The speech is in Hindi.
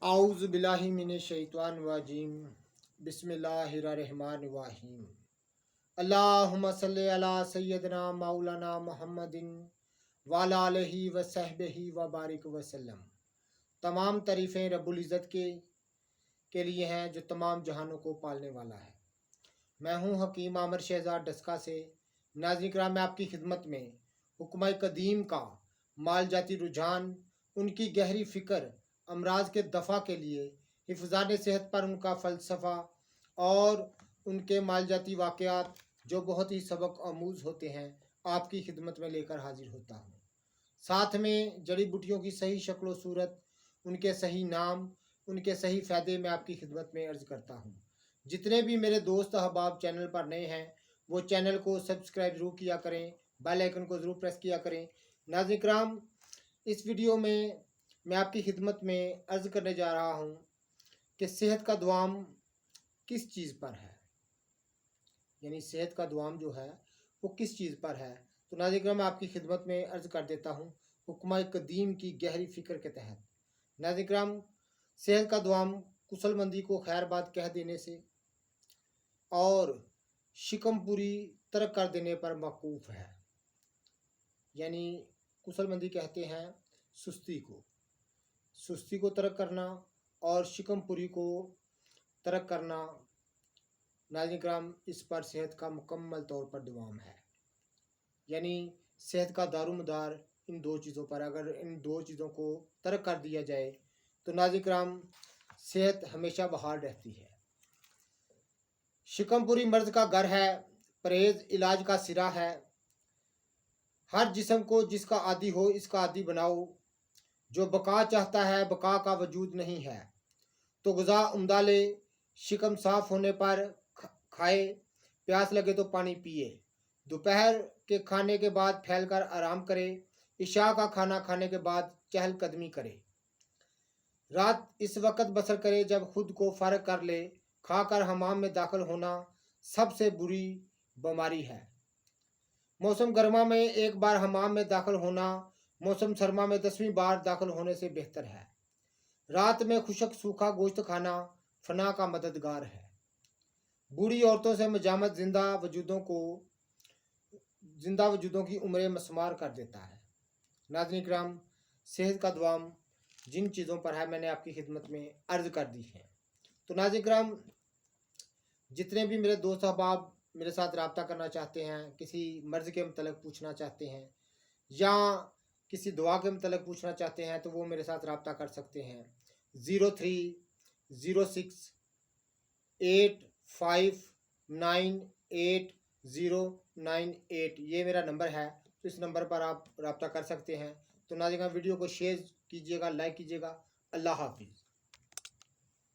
आऊज़ु बिल्लाहि मिनश शैतानिर रजीम। बिस्मिल्लाहिर्रहमानिर्रहीम। अल्लाहुम्मा सल्लि अला सय्यदना मौलाना मुहम्मदिन व अला आलिहि व सहबिहि व बारिक वसल्लम। तमाम तारीफ़ें रब्बुल इज़्ज़त के लिए हैं जो तमाम जहानों को पालने वाला है। मैं हूँ हकीम आमिर शहजाद डस्का से। नाज़रीन किराम, मैं आपकी खिदमत में हुक्म कदीम का माल जाती रुझान, उनकी गहरी फ़िक्र, अमराज के दफ़ा के लिए हिफ़्ज़ान सेहत पर उनका फ़लसफ़ा और उनके मालजाती वाक़यात जो बहुत ही सबक आमूज़ होते हैं, आपकी खिदमत में लेकर हाजिर होता हूँ। साथ में जड़ी बूटियों की सही शक्ल व सूरत, उनके सही नाम, उनके सही फ़ायदे में आपकी खिदमत में अर्ज़ करता हूँ। जितने भी मेरे दोस्त अहबाब चैनल पर नए हैं, वो चैनल को सब्सक्राइब ज़रूर किया करें, बेल आइकन को ज़रूर प्रेस किया करें। नाज़रीन किराम, इस वीडियो में मैं आपकी खिदमत में अर्ज़ करने जा रहा हूँ कि सेहत का दुआम किस चीज़ पर है, यानी सेहत का दुआम जो है वो किस चीज़ पर है। तो नाज़रीन किराम, मैं आपकी खिदमत में अर्ज़ कर देता हूँ हुक्म कदीम की गहरी फ़िक्र के तहत। नाज़रीन किराम, सेहत का दुआम कुशलमंदी को खैरबाद कह देने से और शिकम पूरी तरक कर देने पर मौकूफ़ है। यानी कुशलमंदी कहते हैं सुस्ती को तरक करना और शिकमपुरी को तरक करना। नाज़रीन किराम, इस पर सेहत का मुकम्मल तौर पर दुआम है। यानी सेहत का दारुमदार इन दो चीज़ों पर, अगर इन दो चीज़ों को तरक कर दिया जाए तो नाज़रीन किराम सेहत हमेशा बहाल रहती है। शिकमपुरी मर्ज़ का घर है, परहेज़ इलाज का सिरा है। हर जिस्म को जिसका आदी हो इसका आदी बनाओ। जो बका चाहता है बका का वजूद नहीं है, तो गुज़ा उम्दा ले। शिकम साफ़ होने पर खाए, प्यास लगे तो पानी पिए। दोपहर के खाने के बाद फैलकर आराम करे। इशा का खाना खाने के बाद चहलकदमी करे। रात इस वक्त बसर करे जब खुद को फ़र्ग कर ले। खाकर हमाम में दाखिल होना सबसे बुरी बीमारी है। मौसम गर्मा में एक बार हमाम में दाखिल होना मौसम सरमा में 10वीं बार दाखिल होने से बेहतर है। रात में खुशक सूखा गोश्त खाना फना का मददगार है। बूढ़ी औरतों से मजामत जिंदा वजूदों की उम्रें मस्मार कर देता है। नाज़रीन किराम, सेहत का दुआम जिन चीज़ों पर है मैंने आपकी खिदमत में अर्ज़ कर दी है। तो नाज़रीन किराम, जितने भी मेरे दोस्त अहबाब मेरे साथ रब्ता करना चाहते हैं, किसी मर्ज़ के मतलब पूछना चाहते हैं या किसी दुआ के मतलब पूछना चाहते हैं, तो वो मेरे साथ रब्ता कर सकते हैं। 030685988098 ये मेरा नंबर है। तो इस नंबर पर आप रब्ता कर सकते हैं। तो नाज़रीन, वीडियो को शेयर कीजिएगा, लाइक कीजिएगा। अल्लाह हाफिज़।